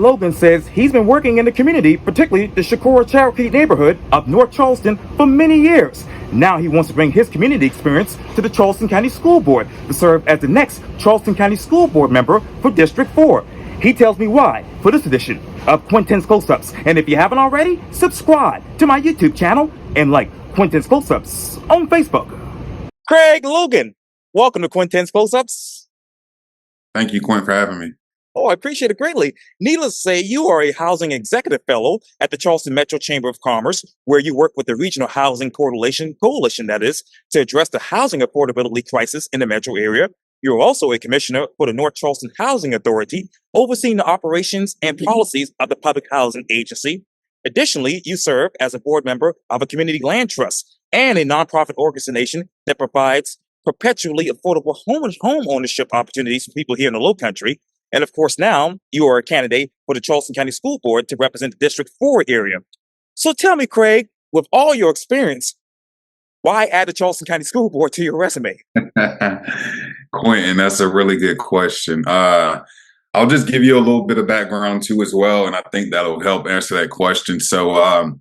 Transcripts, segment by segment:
Logan says he's been working in the community, particularly the Shakur Cherokee neighborhood of North Charleston, for many years. Now he wants to bring his community experience to the Charleston County School Board to serve as the next Charleston County School Board member for District 4. He tells me why for this edition of Quintin's Close-Ups. And if you haven't already, subscribe to my YouTube channel and like Quintin's Close-Ups on Facebook. Craig Logan, welcome to Quintin's Close-Ups. Thank you, Quint, for having me. Oh, I appreciate it greatly. Needless to say, you are a housing executive fellow at the Charleston Metro Chamber of Commerce, where you work with the Regional Housing Coalition, that is, to address the housing affordability crisis in the metro area. You're also a commissioner for the North Charleston Housing Authority, overseeing the operations and policies of the Public Housing Agency. Additionally, you serve as a board member of a community land trust and a nonprofit organization that provides perpetually affordable home ownership opportunities for people here in the Lowcountry. And of course, now you are a candidate for the Charleston County School Board to represent the District 4 area. So tell me, Craig, with all your experience, why add the Charleston County School Board to your resume? Quentin, that's a really good question. I'll just give you a little bit of background too as well, and I think that'll help answer that question. So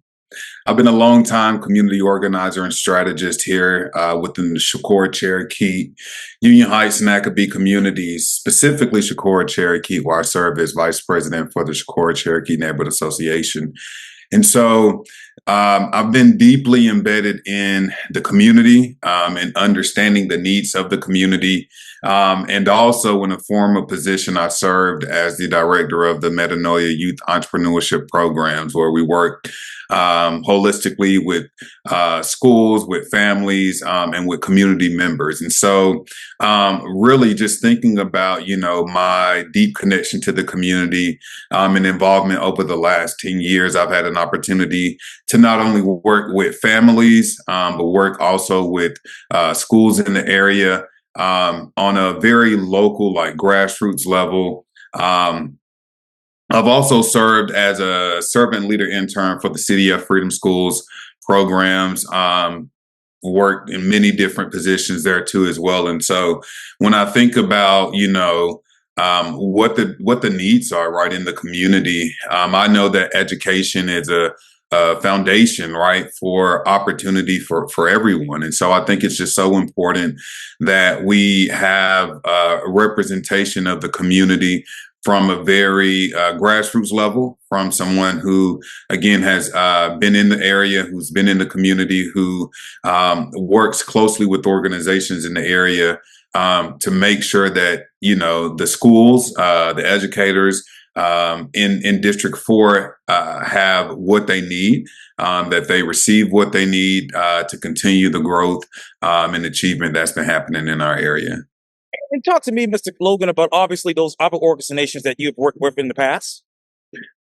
I've been a long time community organizer and strategist here within the Shakur Cherokee, Union Heights, and Accoby communities, specifically Shakur Cherokee, where I serve as vice president for the Shakur Cherokee Neighborhood Association. And so I've been deeply embedded in the community and understanding the needs of the community. And also in a former position, I served as the director of the Metanoia Youth Entrepreneurship Programs, where we work holistically with schools, with families, and with community members. And so really just thinking about, my deep connection to the community and involvement over the last 10 years, I've had an opportunity to not only work with families, but work also with schools in the area on a very local, like grassroots level. I've also served as a servant leader intern for the City of Freedom Schools programs, worked in many different positions there too as well. And so when I think about, what the needs are right in the community, I know that education is a foundation, right, for opportunity for everyone. And so I think it's just so important that we have a representation of the community from a very grassroots level, from someone who, again, has been in the area, who's been in the community, who works closely with organizations in the area to make sure that, the schools, the educators in District 4 have what they need, that they receive what they need to continue the growth and achievement that's been happening in our area. And talk to me, Mr. Logan, about obviously those other organizations that you've worked with in the past.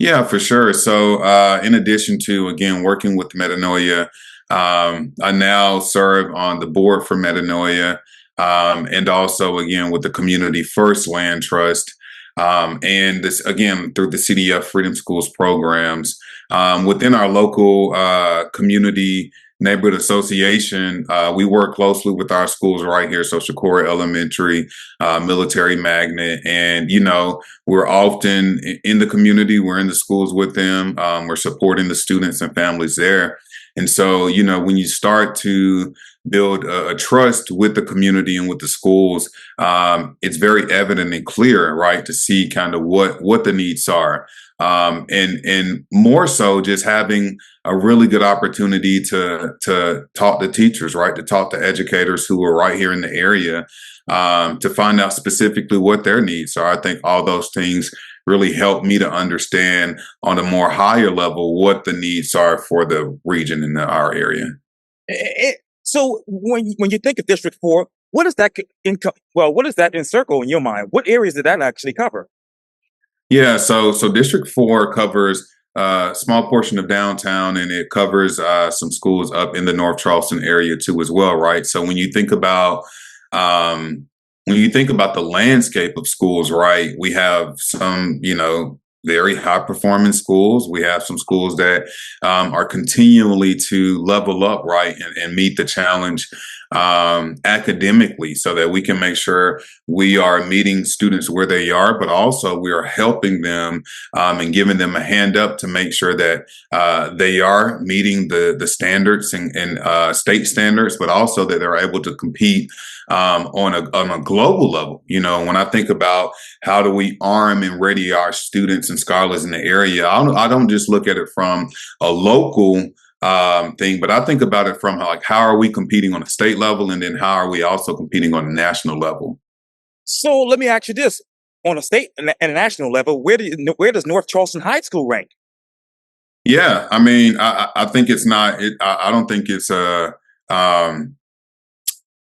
Yeah, for sure. So in addition to, again, working with Metanoia, I now serve on the board for Metanoia and also, again, with the Community First Land Trust. And this, again, through the City of Freedom Schools programs. Within our local community neighborhood association, we work closely with our schools right here. So Shakur Elementary, Military Magnet, and, we're often in the community. We're in the schools with them. We're supporting the students and families there. And so, when you start to build a trust with the community and with the schools, it's very evident and clear, right, to see kind of what the needs are. And more so just having a really good opportunity to talk to teachers, right, to talk to educators who are right here in the area, to find out specifically what their needs are. I think all those things really help me to understand on a more higher level what the needs are for the region in our area. So when you think of District 4, what is that encircle in your mind? What areas did that actually cover? Yeah, so District 4 covers a small portion of downtown, and it covers some schools up in the North Charleston area too as well, right? So when you think about the landscape of schools, right, we have some, very high performing schools. We have some schools that are continually to level up, right, and meet the challenge academically, so that we can make sure we are meeting students where they are, but also we are helping them and giving them a hand up to make sure that they are meeting the standards and state standards, but also that they're able to compete on a global level. You know, when I think about how do we arm and ready our students and scholars in the area, I don't just look at it from a local thing, but I think about it from like how are we competing on a state level, and then how are we also competing on a national level. So let me ask you this: on a state and a national level, where does North Charleston High School rank? Yeah, I mean, I think it's not. I don't think it's a.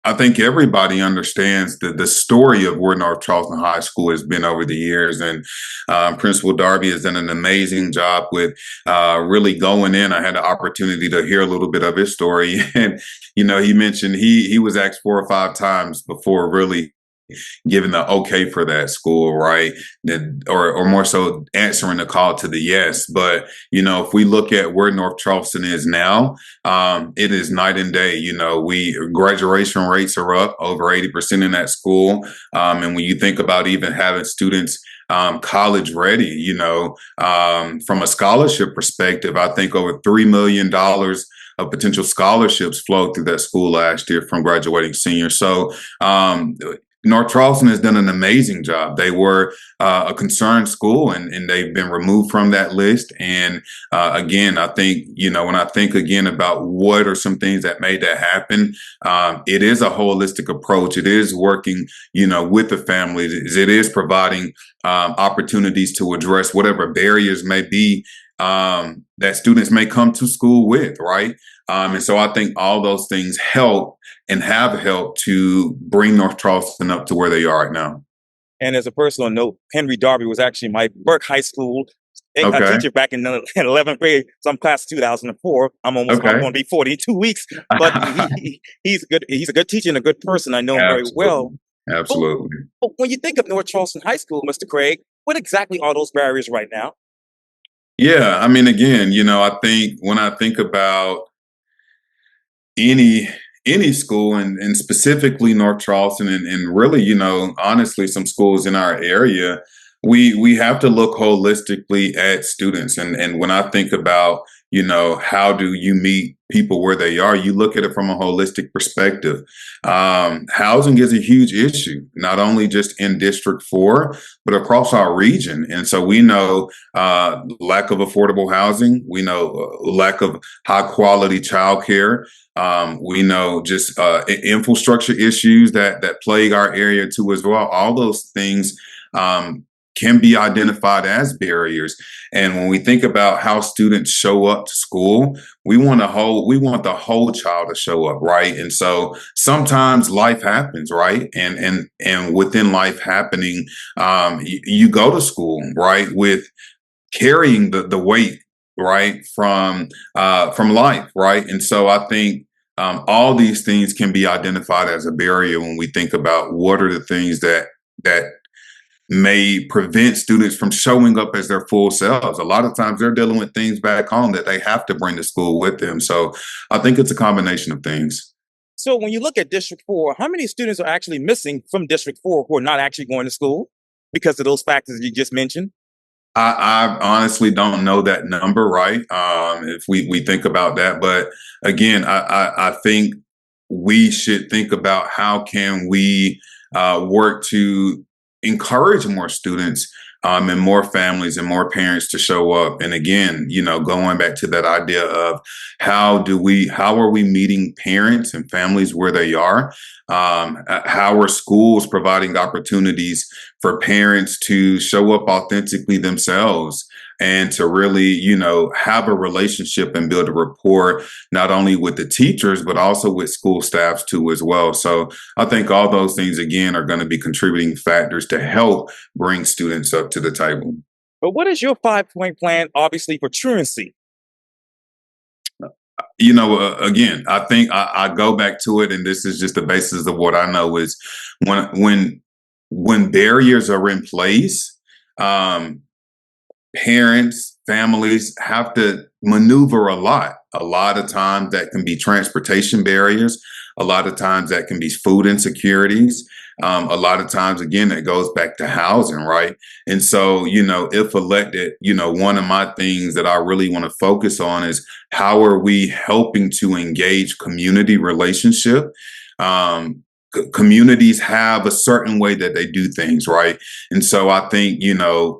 I think everybody understands the story of where North Charleston High School has been over the years, and Principal Darby has done an amazing job with really going in. I had the opportunity to hear a little bit of his story, and you know, he mentioned he was asked 4 or 5 times before really giving the okay for that school, right? Or more so answering the call to the yes. But, you know, if we look at where North Charleston is now, it is night and day. You know, graduation rates are up over 80% in that school. And when you think about even having students college ready, you know, from a scholarship perspective, I think over $3 million of potential scholarships flowed through that school last year from graduating seniors. So North Charleston has done an amazing job. They were a concerned school, and they've been removed from that list. And again, I think, you know, when I think again about what are some things that made that happen, it is a holistic approach. It is working, you know, with the families. It is providing opportunities to address whatever barriers may be that students may come to school with, right? And so I think all those things help and have helped to bring North Charleston up to where they are right now. And as a personal note, Henry Darby was actually my Burke High School a Okay. teacher back in 11th grade. So I'm class of 2004. I'm Okay. going to be 40 in 2 weeks. But he's a good teacher and a good person. I know him very well. Absolutely. But, Absolutely. but when you think of North Charleston High School, Mr. Craig, what exactly are those barriers right now? Yeah. I mean, again, you know, I think when I think about any any school, and specifically North Charleston, and really, you know, honestly, some schools in our area, we have to look holistically at students. And when I think about, you know, how do you meet people where they are, you look at it from a holistic perspective. Housing is a huge issue, not only just in District 4, but across our region. And so we know lack of affordable housing, we know lack of high quality childcare. We know just infrastructure issues that plague our area too as well. All those things can be identified as barriers. And when we think about how students show up to school, we want the whole child to show up, right? And so sometimes life happens, right? And within life happening, you go to school, right, with carrying the weight, right, from life, right? And so I think all these things can be identified as a barrier when we think about what are the things that may prevent students from showing up as their full selves. A lot of times they're dealing with things back home that they have to bring to school with them. So I think it's a combination of things. So when you look at District 4, how many students are actually missing from District 4 who are not actually going to school because of those factors you just mentioned? I honestly don't know that number, right? If we think about that, but again, I think we should think about how can we work to encourage more students and more families and more parents to show up. And again, you know, going back to that idea of how are we meeting parents and families where they are? How are schools providing opportunities for parents to show up authentically themselves and to really, you know, have a relationship and build a rapport, not only with the teachers, but also with school staffs too as well. So I think all those things, again, are going to be contributing factors to help bring students up to the table. But what is your 5-point plan, obviously, for truancy? You know, again, I think I go back to it, and this is just the basis of what I know is when barriers are in place, um, parents, families have to maneuver a lot. A lot of times that can be transportation barriers. A lot of times that can be food insecurities. A lot of times, again, that goes back to housing, right? And so, if elected, one of my things that I really want to focus on is how are we helping to engage community relationship? Communities have a certain way that they do things, right? And so I think,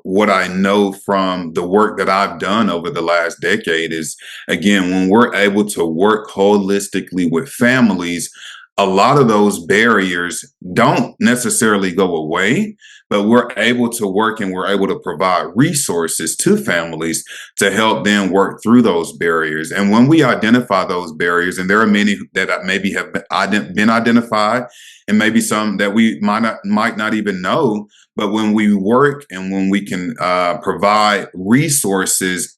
what I know from the work that I've done over the last decade is, again, when we're able to work holistically with families, a lot of those barriers don't necessarily go away, but we're able to work and we're able to provide resources to families to help them work through those barriers. And when we identify those barriers, and there are many that maybe have been identified, and maybe some that we might not even know, but when we work and when we can provide resources,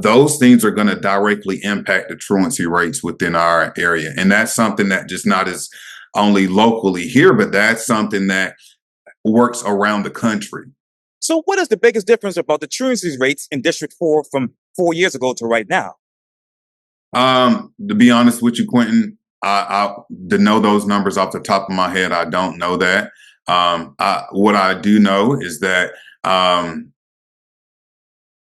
those things are going to directly impact the truancy rates within our area. And that's something that just not is only locally here, but that's something that works around the country. So what is the biggest difference about the truancy rates in District 4 from 4 years ago to right now? To be honest with you, Quintin, to know those numbers off the top of my head, I don't know that. What I do know is that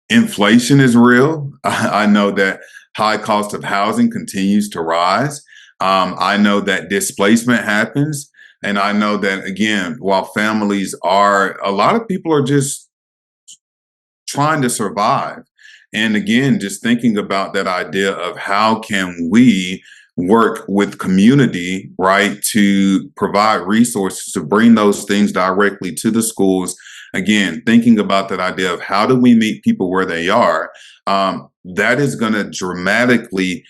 inflation is real. I know that high cost of housing continues to rise. I know that displacement happens. And I know that, again, while a lot of people are just trying to survive. And again, just thinking about that idea of how can we work with community, right, to provide resources to bring those things directly to the schools. Again, thinking about that idea of how do we meet people where they are, that is going to dramatically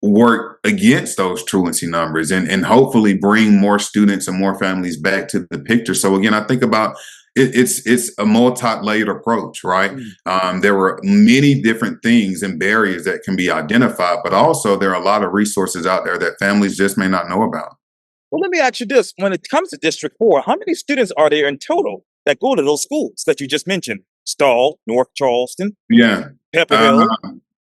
work against those truancy numbers and hopefully bring more students and more families back to the picture. So again, I think about it's a multi-layered approach, right? There were many different things and barriers that can be identified, but also there are a lot of resources out there that families just may not know about. Well, let me ask you this. When it comes to District 4, how many students are there in total that go to those schools that you just mentioned? Stall, North Charleston, Yeah. Pepperville?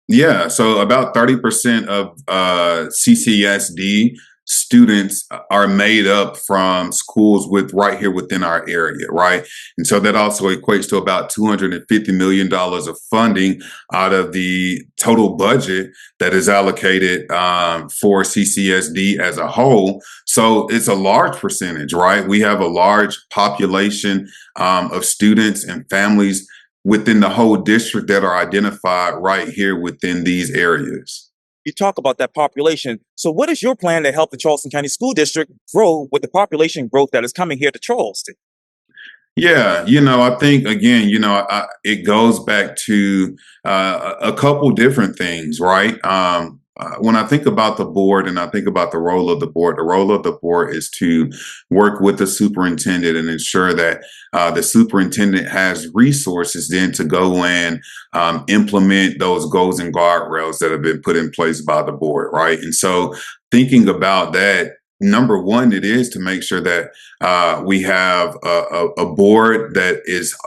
Yeah, so about 30% of CCSD students are made up from schools right here within our area, right? And so that also equates to about $250 million of funding out of the total budget that is allocated for CCSD as a whole. So it's a large percentage, right? We have a large population of students and families within the whole district that are identified right here within these areas. You talk about that population. So what is your plan to help the Charleston County School District grow with the population growth that is coming here to Charleston? Yeah, I think again, it goes back to a couple different things, right? When I think about the board and I think about the role of the board is to work with the superintendent and ensure that the superintendent has resources then to go and implement those goals and guardrails that have been put in place by the board, right? And so thinking about that, number one, it is to make sure that we have a board that is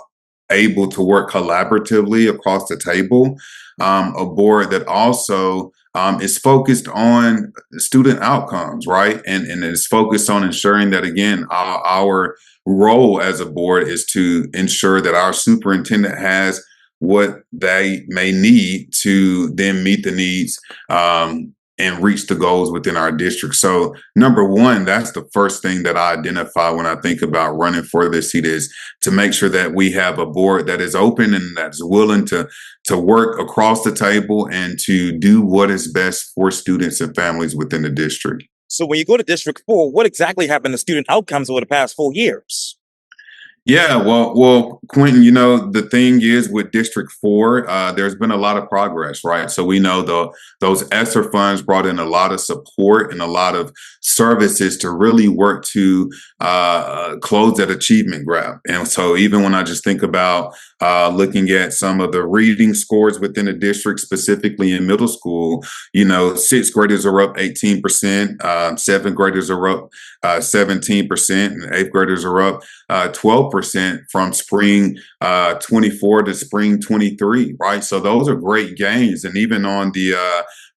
able to work collaboratively across the table, a board that also is focused on student outcomes, right? And is focused on ensuring that, again, our role as a board is to ensure that our superintendent has what they may need to then meet the needs and reach the goals within our district. So number one, that's the first thing that I identify when I think about running for this seat is to make sure that we have a board that is open and that's willing to work across the table and to do what is best for students and families within the district. So when you go to District 4, what exactly happened to student outcomes over the past 4 years? Yeah, well, Quintin, the thing is with District 4, there's been a lot of progress, right? So we know those ESSER funds brought in a lot of support and a lot of services to really work to close that achievement gap. And so even when I just think about looking at some of the reading scores within the district, specifically in middle school, sixth graders are up 18%, seventh graders are up 17%, and eighth graders are up 12% from spring 24 to spring 23, right? So those are great gains. And even on the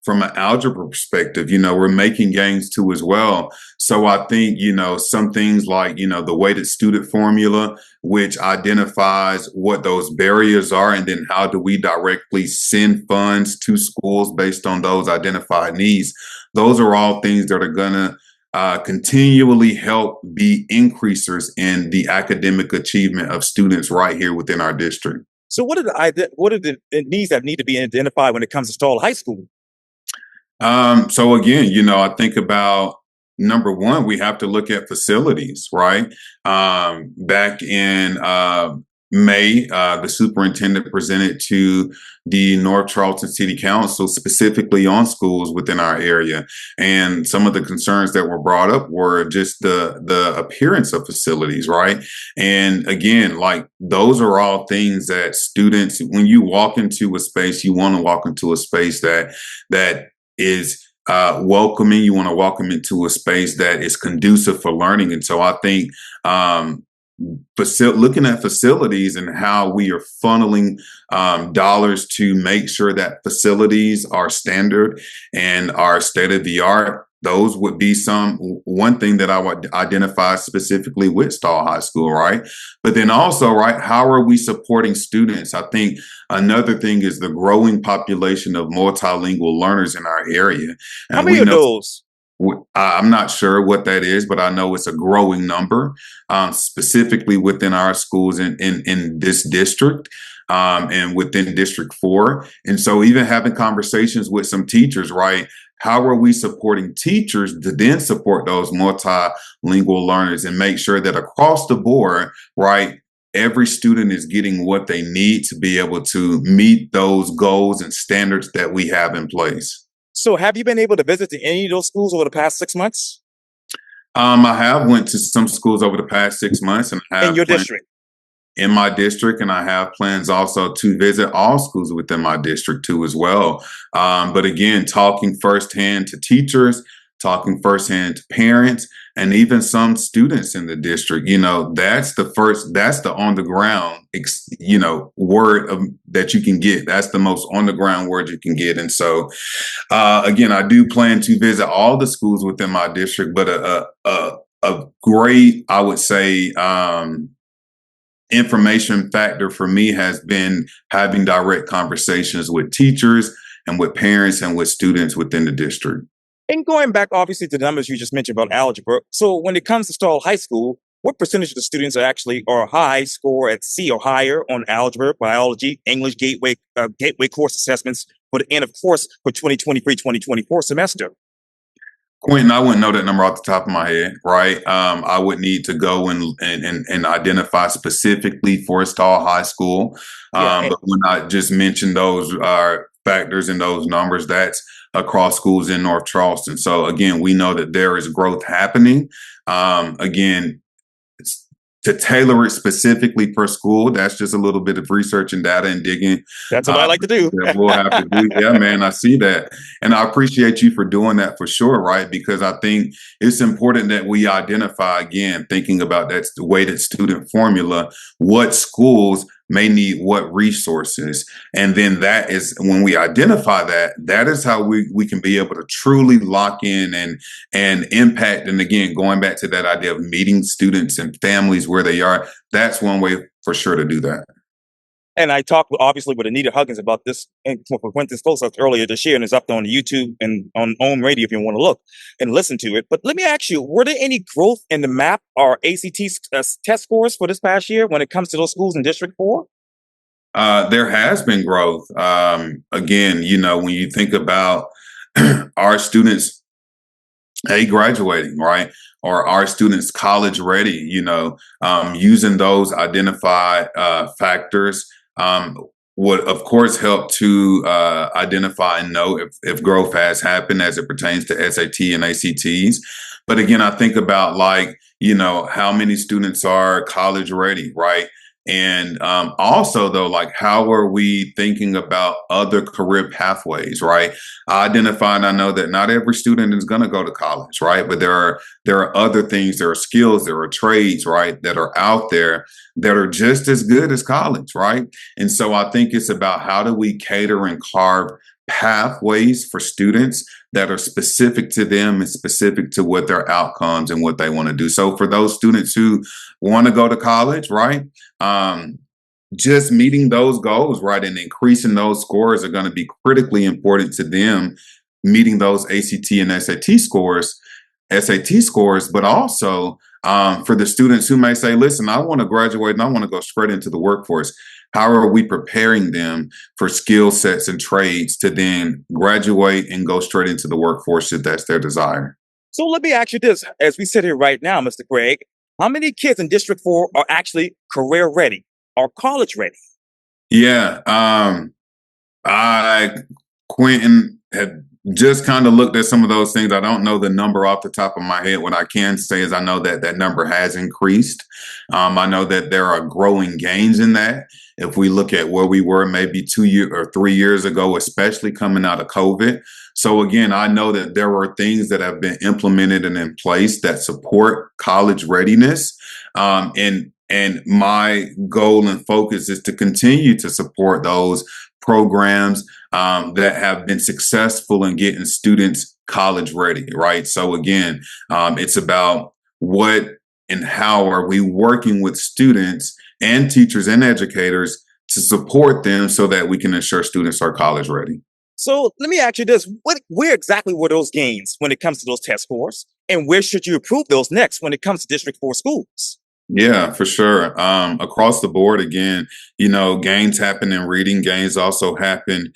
from an algebra perspective, we're making gains too as well. So I think, some things like, the weighted student formula, which identifies what those barriers are, and then how do we directly send funds to schools based on those identified needs. Those are all things that are going to continually help be increasers in the academic achievement of students right here within our district. So what are the needs that need to be identified when it comes to Stall High School? So again, I think about number one, we have to look at facilities, right? Back in May, the superintendent presented to the North Charleston City Council specifically on schools within our area. And some of the concerns that were brought up were just the appearance of facilities, right? And again, like those are all things that students, when you walk into a space, you want to walk into a space that is welcoming. You want to welcome into a space that is conducive for learning. And so I think looking at facilities and how we are funneling dollars to make sure that facilities are standard and are state of the art. Those would be one thing that I would identify specifically with Stall High School, right? But then also, right, how are we supporting students? I think another thing is the growing population of multilingual learners in our area. And How many of those? I'm not sure what that is, but I know it's a growing number, specifically within our schools in this district. And within District 4. And so even having conversations with some teachers, right? How are we supporting teachers to then support those multilingual learners and make sure that across the board, right, every student is getting what they need to be able to meet those goals and standards that we have in place? So have you been able to visit any of those schools over the past 6 months? I have went to some schools over the past 6 months, and I have In your district? in my district, and I have plans also to visit all schools within my district too as well. But again, talking firsthand to teachers, talking firsthand to parents, and even some students in the district, that's the on the ground, word that you can get. That's the most on the ground word you can get. And so, again, I do plan to visit all the schools within my district, but a great, I would say, information factor for me has been having direct conversations with teachers and with parents and with students within the district. And going back, obviously, to the numbers you just mentioned about algebra. So when it comes to Stall High School, what percentage of the students are high score at C or higher on algebra, biology, English gateway course assessments for the end of course for 2023-2024 semester? Quintin, I wouldn't know that number off the top of my head, right? I would need to go and identify specifically for Stall High School. But when I just mentioned those factors and those numbers, that's across schools in North Charleston. So again, we know that there is growth happening. Again, to tailor it specifically per school, that's just a little bit of research and data and digging. That's what I like to do. That we'll have to do. Yeah, man, I see that. And I appreciate you for doing that for sure, right? Because I think it's important that we identify, again, thinking about that weighted student formula, what schools may need what resources. And then that is when we identify that is how we can be able to truly lock in and impact. And again, going back to that idea of meeting students and families where they are, that's one way for sure to do that. And I talked obviously with Anita Huggins about this for Quintin's post earlier this year, and it's up on YouTube and on OWN Radio if you want to look and listen to it. But let me ask you, were there any growth in the MAP or ACT test scores for this past year when it comes to those schools in District 4? There has been growth. Again, when you think about our students graduating, right? Or our students college ready, using those identified factors would of course help to identify and know if growth has happened as it pertains to SAT and ACTs. But again, I think about how many students are college ready, right? And also, though, how are we thinking about other career pathways, right? I identify and I know that not every student is going to go to college, right? But there are other things, there are skills, there are trades, right, that are out there that are just as good as college, right? And so I think it's about how do we cater and carve pathways for students that are specific to them and specific to what their outcomes and what they want to do. So for those students who want to go to college, right? Just meeting those goals, right, and increasing those scores are going to be critically important to them meeting those ACT and SAT scores, but also for the students who may say, listen, I want to graduate and I want to go straight into the workforce. How are we preparing them for skill sets and trades to then graduate and go straight into the workforce if that's their desire? So let me ask you this, as we sit here right now, Mr. Craig, how many kids in District 4 are actually career ready or college ready? Yeah. Quintin had just kind of looked at some of those things. I don't know the number off the top of my head. What I can say is I know that that number has increased. I know that there are growing gains in that. If we look at where we were maybe 2 years or 3 years ago, especially coming out of COVID. So again, I know that there are things that have been implemented and in place that support college readiness. And my goal and focus is to continue to support those programs that have been successful in getting students college ready, right? So again, it's about what and how are we working with students and teachers and educators to support them so that we can ensure students are college ready. So let me ask you this, where exactly were those gains when it comes to those test scores? And where should you improve those next when it comes to District 4 schools? Yeah, for sure. Across the board, again, gains happen in reading. Gains also happen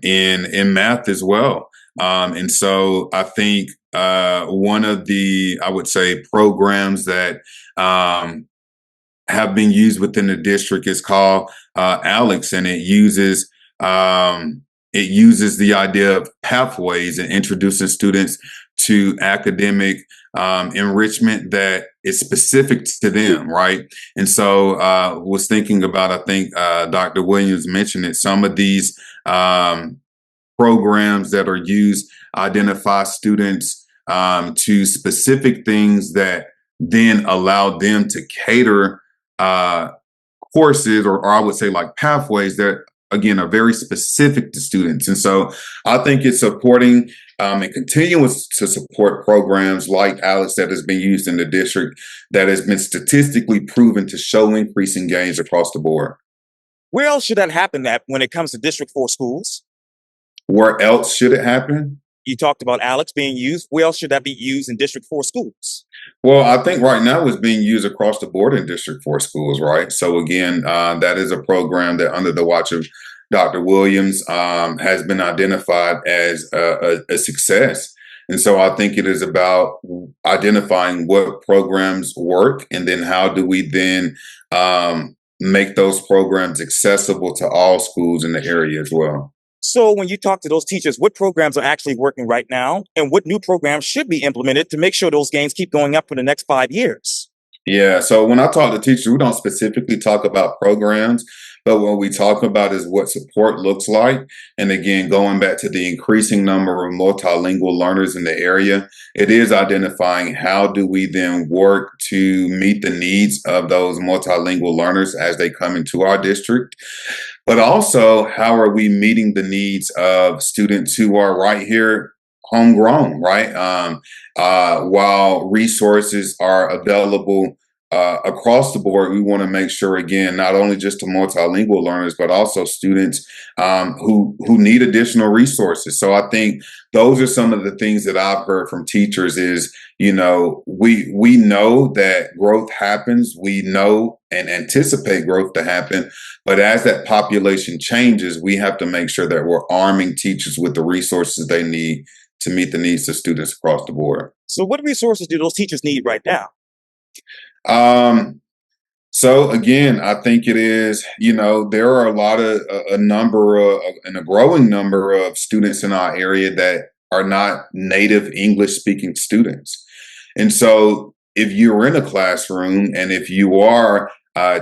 in math as well. And so I think one of the, I would say, programs that have been used within the district is called Alex, and it uses the idea of pathways and introducing students to academic enrichment that is specific to them, right? And so was thinking about, I think Dr. Williams mentioned it, some of these programs that are used identify students to specific things that then allow them to cater courses or I would say like pathways that again are very specific to students. And so I think it's supporting and continues to support programs like Alex that has been used in the district that has been statistically proven to show increasing gains across the board. Where else should that happen at when it comes to District 4 schools? Where else should it happen? You talked about Alex being used. Where else should that be used in District 4 schools? Well, I think right now it's being used across the board in District 4 schools, right? So again, that is a program that under the watch of Dr. Williams has been identified as a success. And so I think it is about identifying what programs work and then how do we then make those programs accessible to all schools in the area as well. So when you talk to those teachers, what programs are actually working right now and what new programs should be implemented to make sure those gains keep going up for the next 5 years? Yeah, so when I talk to teachers, we don't specifically talk about programs, but what we talk about is what support looks like. And again, going back to the increasing number of multilingual learners in the area, it is identifying how do we then work to meet the needs of those multilingual learners as they come into our district. But also, how are we meeting the needs of students who are right here, homegrown, right? While resources are available across the board, we want to make sure, again, not only just to multilingual learners, but also students who need additional resources. So I think those are some of the things that I've heard from teachers is, we know that growth happens. We know and anticipate growth to happen. But as that population changes, we have to make sure that we're arming teachers with the resources they need to meet the needs of students across the board. So what resources do those teachers need right now? So again, I think it is, there are a growing number of students in our area that are not native English speaking students. And so if you're in a classroom and if you are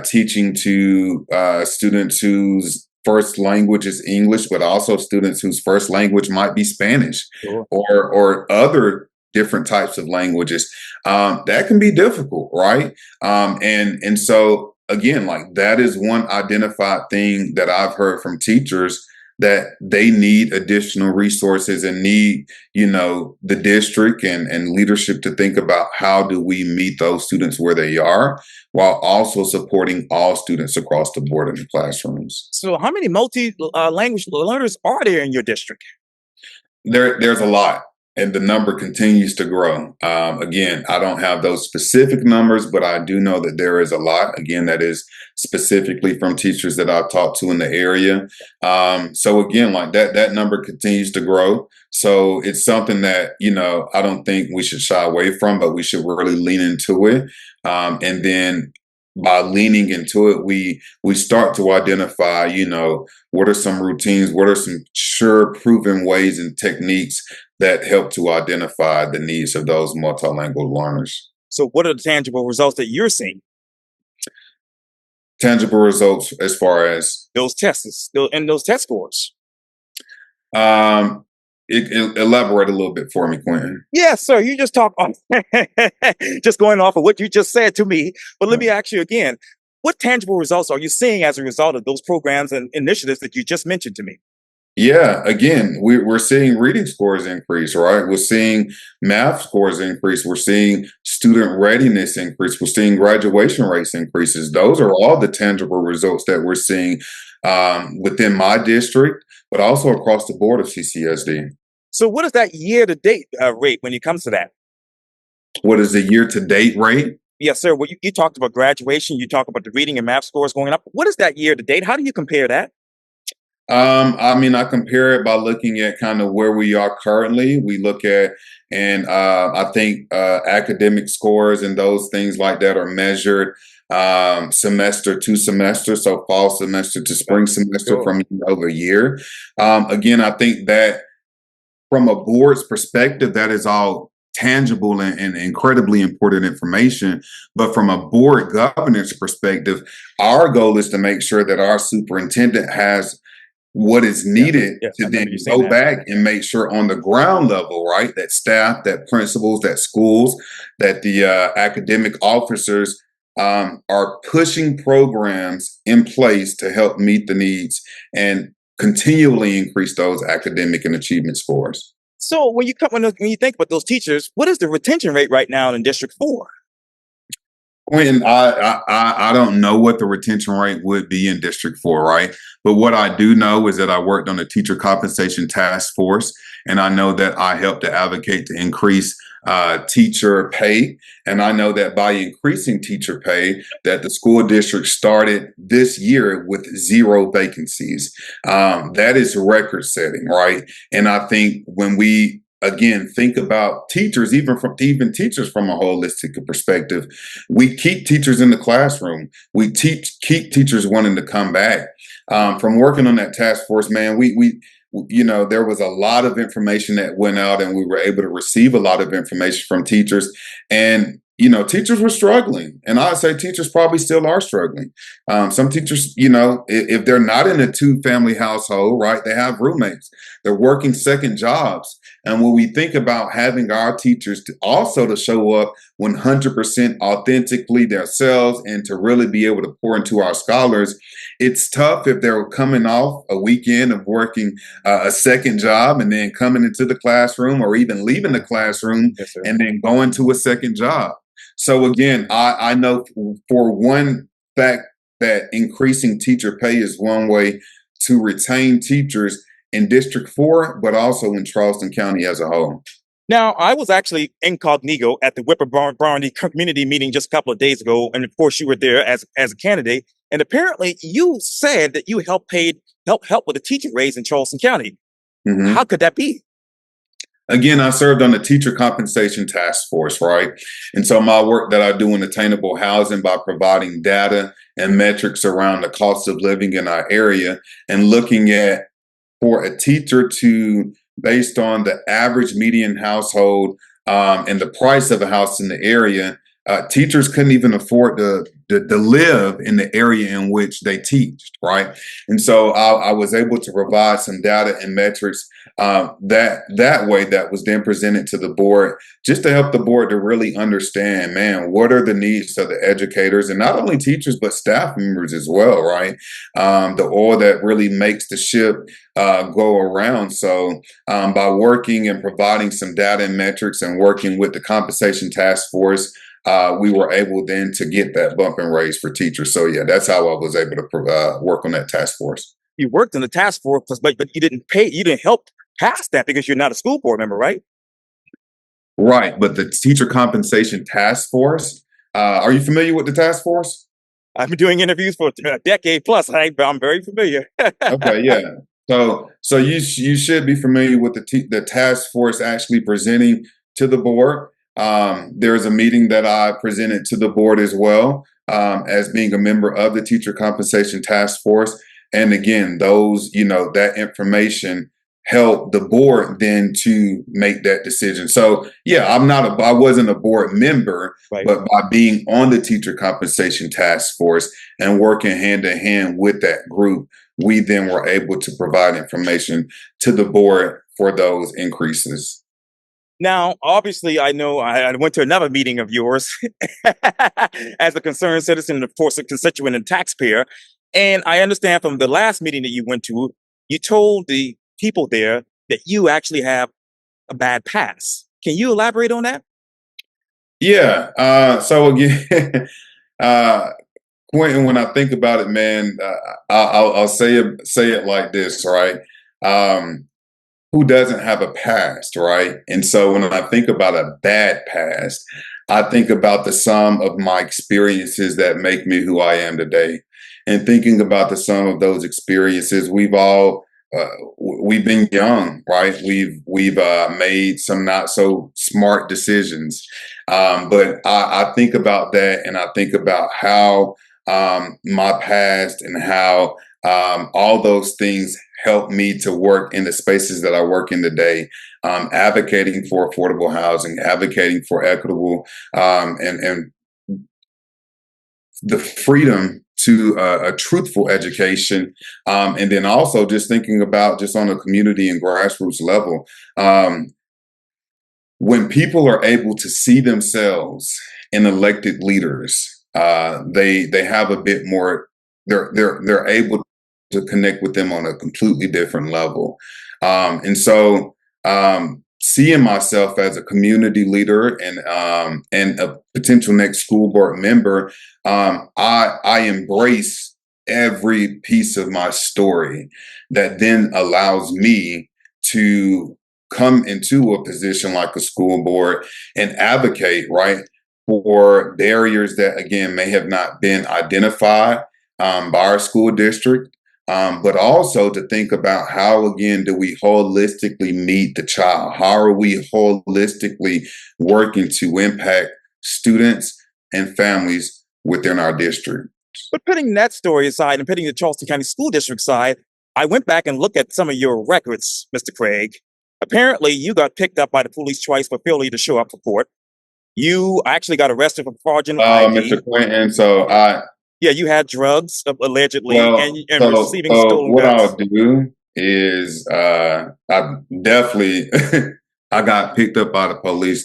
teaching to students whose first language is English, but also students whose first language might be Spanish, Sure. or other different types of languages, that can be difficult, right? And so again, like that is one identified thing that I've heard from teachers that they need additional resources and need, the district and leadership to think about how do we meet those students where they are while also supporting all students across the board in the classrooms. So, how many multi-language learners are there in your district? There's a lot, and the number continues to grow. Again, I don't have those specific numbers, but I do know that there is a lot. Again, that is specifically from teachers that I've talked to in the area. So again, like that number continues to grow. So it's something that, I don't think we should shy away from, but we should really lean into it. And then by leaning into it, we start to identify, what are some routines, what are some sure proven ways and techniques that help to identify the needs of those multilingual learners. So, what are the tangible results that you're seeing? Tangible results as far as Those tests and those test scores. um, elaborate a little bit for me, Quintin. Yes, sir. You just talk on just going off of what you just said to me. But let me ask you again, what tangible results are you seeing as a result of those programs and initiatives that you just mentioned to me? Yeah, again, we're seeing reading scores increase, right? We're seeing math scores increase. We're seeing student readiness increase. We're seeing graduation rates increases. Those are all the tangible results that we're seeing within my district, but also across the board of CCSD. So, what is that year-to-date rate when it comes to that? What is the year-to-date rate? Yes, sir. Well, you talked about graduation. You talk about the reading and math scores going up. What is that year-to-date? How do you compare that? I compare it by looking at kind of where we are currently. We look at, and I think academic scores and those things like that are measured semester to semester, so fall semester to spring semester Sure. from year over year. Again, I think that from a board's perspective, that is all tangible and incredibly important information. But from a board governance perspective, our goal is to make sure that our superintendent has what is needed Yes, to I remember then you saying go that. back and make sure on the ground level, right, that staff, that principals, that schools, that the academic officers are pushing programs in place to help meet the needs and continually increase those academic and achievement scores. So, when you think about those teachers, what is the retention rate right now in District 4? Quentin, I don't know what the retention rate would be in District 4, right? But what I do know is that I worked on a teacher compensation task force, and I know that I helped to advocate to increase teacher pay. And I know that by increasing teacher pay, that the school district started this year with 0 vacancies. That is record setting, right? And I think when we again think about teachers, even teachers from a holistic perspective, we keep teachers in the classroom. We keep teachers wanting to come back. From working on that task force, man, we there was a lot of information that went out, and we were able to receive a lot of information from teachers. And teachers were struggling, and I'd say teachers probably still are struggling. Some teachers, if they're not in a 2-family household, right, they have roommates. They're working second jobs. And when we think about having our teachers to show up 100% authentically themselves and to really be able to pour into our scholars, it's tough if they're coming off a weekend of working a second job and then coming into the classroom, or even leaving the classroom Yes, sir. and then going to a second job. So again, I know for one fact that increasing teacher pay is one way to retain teachers in District 4, but also in Charleston County as a whole. Now, I was actually incognito at the Whipper Barney community meeting just a couple of days ago, and of course, you were there as a candidate. And apparently, you said that you help with the teacher raise in Charleston County. Mhm. How could that be? Again, I served on the teacher compensation task force, right? And so my work that I do in attainable housing by providing data and metrics around the cost of living in our area and looking at for a teacher to, based on the average median household and the price of a house in the area, teachers couldn't even afford to live in the area in which they teach, right? And so I was able to provide some data and metrics That way, that was then presented to the board, just to help the board to really understand, man, what are the needs of the educators, and not only teachers but staff members as well, right? The oil that really makes the ship go around. So by working and providing some data and metrics and working with the compensation task force, we were able then to get that bump and raise for teachers. So yeah, that's how I was able to work on that task force. You worked in the task force, but you didn't help pass that because you're not a school board member, right? Right, but the teacher compensation task force. Are you familiar with the task force? I've been doing interviews for a decade plus. I'm very familiar. Okay, yeah. So you should be familiar with the task force actually presenting to the board. There's a meeting that I presented to the board as well, as being a member of the teacher compensation task force. And again, those, that information help the board then to make that decision. So yeah, I wasn't a board member, Right. but by being on the teacher compensation task force and working hand in hand with that group, we then were able to provide information to the board for those increases. Now, obviously, I know I went to another meeting of yours as a concerned citizen and, of course, a constituent and taxpayer. And I understand from the last meeting that you went to, you told the people there that you actually have a bad past. Can you elaborate on that? Yeah. So again, Quentin, when I think about it, man, I'll say it like this, right? Who doesn't have a past, right? And so when I think about a bad past, I think about the sum of my experiences that make me who I am today. And thinking about the sum of those experiences, we've been young, right? We've made some not so smart decisions, but I think about that, and I think about how my past and how all those things help me to work in the spaces that I work in today, advocating for affordable housing, advocating for equitable and the freedom to a truthful education, and then also just thinking about just on a community and grassroots level. When people are able to see themselves in elected leaders, they have a bit more. They're able to connect with them on a completely different level, and so seeing myself as a community leader and a potential next school board member, I embrace every piece of my story that then allows me to come into a position like a school board and advocate, right, for barriers that again may have not been identified by our school district, but also to think about how again do we holistically meet the child? How are we holistically working to impact students and families within our district? But putting that story aside and putting the Charleston County School District side, I went back and looked at some of your records, Mr. Craig. Apparently, you got picked up by the police twice for failure to show up for court. You actually got arrested for fraudulent ID. Mr. Quintin, Yeah, you had drugs allegedly and receiving so stolen what I'll goods. do is I definitely I got picked up by the police.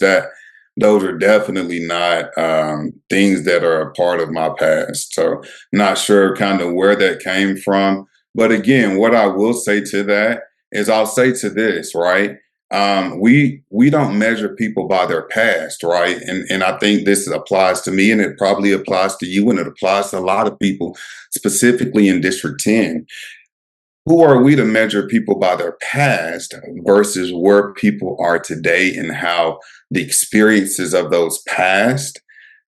Those are definitely not things that are a part of my past. So not sure kind of where that came from. But again, what I will say to that is I'll say to this, right? We don't measure people by their past, right? And I think this applies to me, and it probably applies to you, and it applies to a lot of people, specifically in District 10. Who are we to measure people by their past versus where people are today, and how the experiences of those past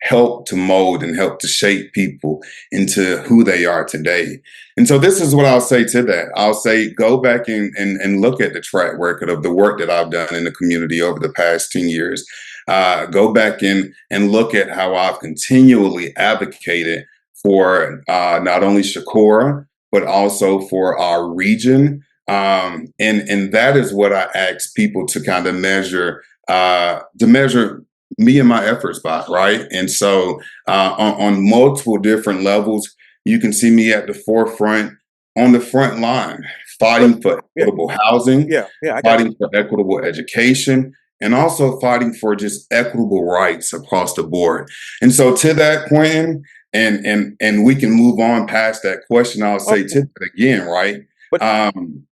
help to mold and help to shape people into who they are today? And so this is what I'll say to that. I'll say, go back and look at the track record of the work that I've done in the community over the past 10 years. Go back and look at how I've continually advocated for not only Shakora, but also for our region. And that is what I ask people to kind of measure, me and my efforts by, right? And so on multiple different levels, you can see me at the forefront, on the front line, fighting for yeah, equitable housing, yeah, I got you. fighting for equitable education, and also fighting for just equitable rights across the board. And so to that, Quentin, and we can move on past that question. I'll say Okay, to that again, right? but Um,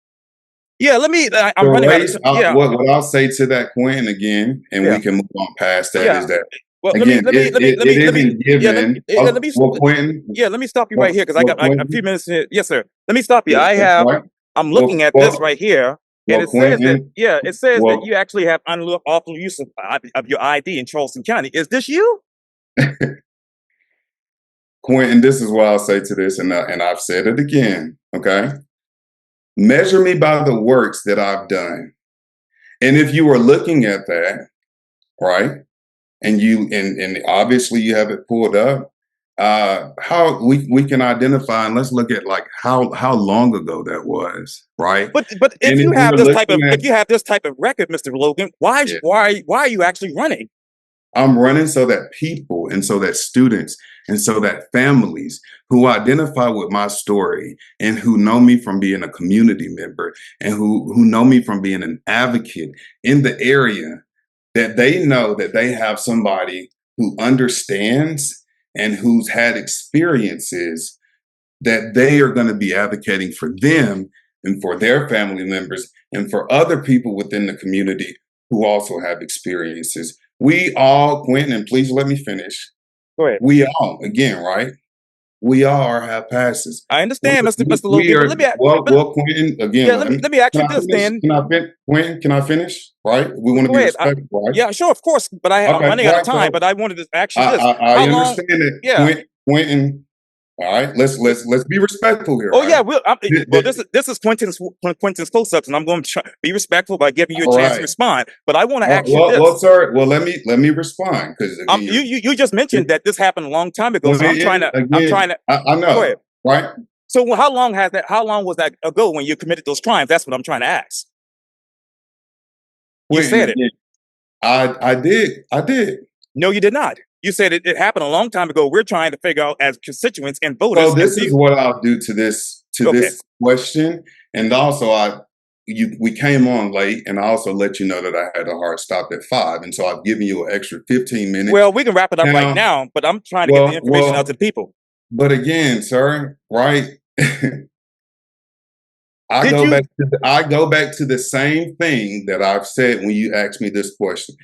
yeah, I'm the running out of race, time. Yeah, what I'll say to that, Quentin, again, and we yeah, can move on past that, yeah. is that Well, again, let it me, isn't yeah, given. Oh, well, Quentin, yeah, let me stop you right here because I got a few Quentin, minutes. Yes, sir. Let me stop you. right? I'm Well, looking at this well, right here, and well, Quentin, it says that you well, actually have unlawful use of your ID in Charleston County. Is this you? Quentin, this is what I'll say to this, and I've said it again. Okay, measure me by the works that I've done, and if you are looking at that, right, and obviously you have it pulled up, how we can identify, and let's look at like how long ago that was, right? But And if we're looking at if you have this type of record, Mr. Logan, it, why are you actually running? I'm running so that people and so that students and so that families who identify with my story and who know me from being a community member and who know me from being an advocate in the area, that they know that they have somebody who understands and who's had experiences, that they are going to be advocating for them and for their family members and for other people within the community who also have experiences. We all, Quentin, and please let me finish. Go ahead. We all, again, right? We all are have passes. I understand, Mr. We Logan, but are well, Quentin. Again, yeah, let me ask can you I this finish? then. Quentin? Can I finish? Right? We want to Go be ahead. respectful, right? Yeah, sure, of course, but I'm Okay, running out of right. time. So But I wanted to ask you I, this: I How long? understand it, Yeah. Quentin. All right, let's be respectful here, Oh yeah. right? Well, this is Quintin's close-ups, and I'm going to be respectful by giving you a All chance to right. respond. But I want to ask you Well, this: sir. Well, let me respond because again, you just mentioned that this happened a long time ago, so I'm trying again. to I go know, ahead. right? So how long has that? How long was that ago when you committed those crimes? That's what I'm trying to ask. You Quentin, said it. again. I did. No, you did not. You said it happened a long time ago. We're trying to figure out as constituents and So voters and this see. is what I'll do to Okay. this question, and also we came on late, and I also let you know that I had a hard stop at 5, and so I've given you an extra 15 minutes. Well, we can wrap it up right Now, now, but I'm trying to get the information out to the people. but again, sir, right? Did you? I go back to the same thing that I've said when you asked me this question,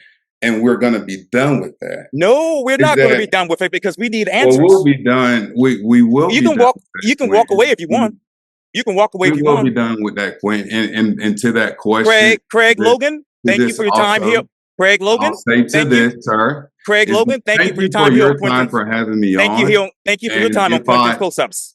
and we're going to be done with that. No, we're Is not going to that be done with it because we need well, we'll answers. be done. We will You be can done walk. with You that, can walk away Quentin. if you want. You can walk away We if you will be want. done with that, Quentin. And to that question, Craig Logan, to thank you this for your time here. also, Craig I'll Logan, say to thank you. this, sir, Craig is Logan, thank you thank for your you for time here on your time Quintin's. for having me on. Thank you for your And time on if Quintin's I close-ups.